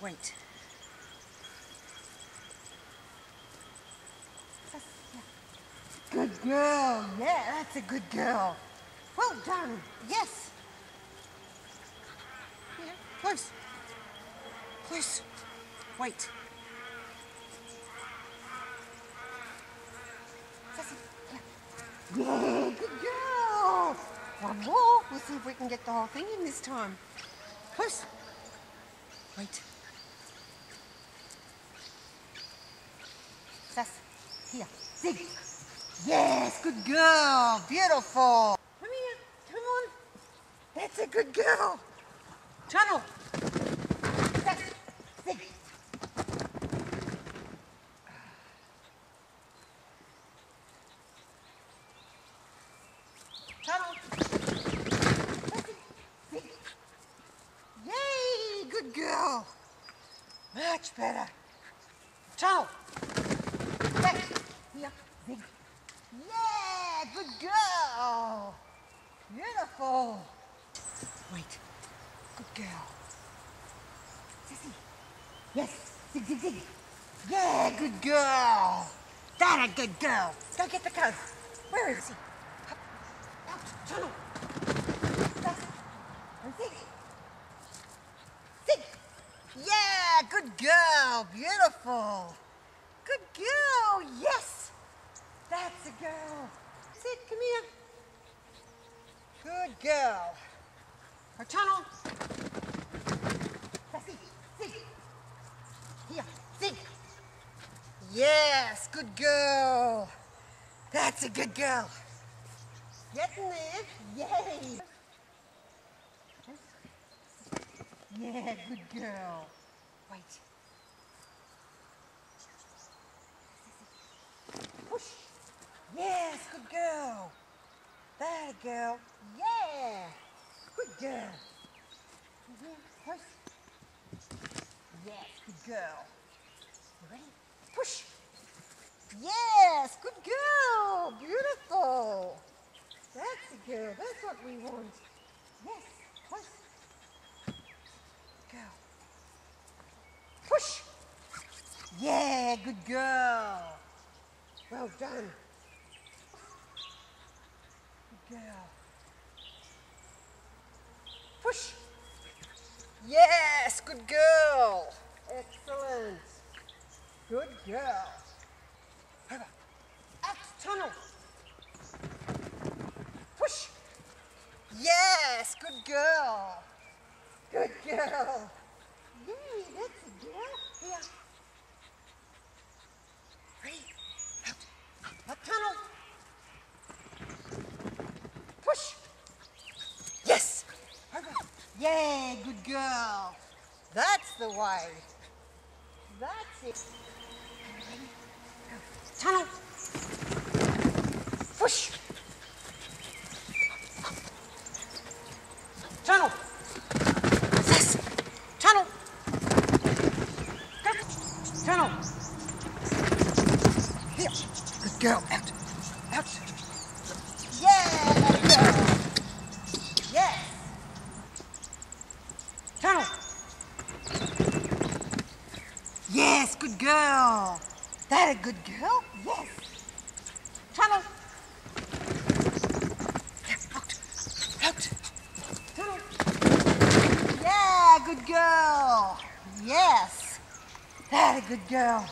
Wait. Good girl. Yeah, that's a good girl. Well done. Yes. Yeah, close. Close. Wait. Yeah, good girl. One more. We'll see if we can get the whole thing in this time. Close. Wait. Sass, here. Zig. Yes, good girl. Beautiful. Come here. Come on. That's a good girl. Tunnel. Sass. Zig. Tunnel. Zig. Yay, good girl. Much better. Tunnel. Back. Here. Zig. Yeah, good girl. Beautiful. Wait. Good girl. Sissy. Yes. Zig, zig, zig. Yeah, good girl. That a good girl. Go get the cub. Where is he? Up. Out. Tunnel. Back. And zig. Zig. Yeah, good girl. Beautiful. Good girl. Yes. That's a girl. Sit. Come here. Good girl. Her tunnel. Sassy. Zig. Here. Zig. Yes. Good girl. That's a good girl. Getting there. Yay. Yeah, good girl. Wait. Push. Yes, good girl. That a girl. Yeah. Good girl. Push. Yes, good girl. You ready? Push. Yes, good girl. Beautiful. That's a girl. That's what we want. Yes, push. Girl. Push. Yeah, good girl. Well done. Good girl. Push. Yes, good girl. Excellent. Good girl. Over. Out. Tunnel. Push. Yes, good girl. Good girl. Yay, that's a girl. Here. Ready? Out. Up tunnel. Push. Yes. Over. Yay, good girl. That's the way. That's it. Ready? Go. Tunnel. Push. Tunnel. Yes. Tunnel. Go. Tunnel. Here. Good girl. Out. Out. Yeah, good girl. Yes. Tunnel. Yes, good girl. That a good girl? Yes. Tunnel. Out. Out. Tunnel. Yeah, good girl. Yes. That a good girl.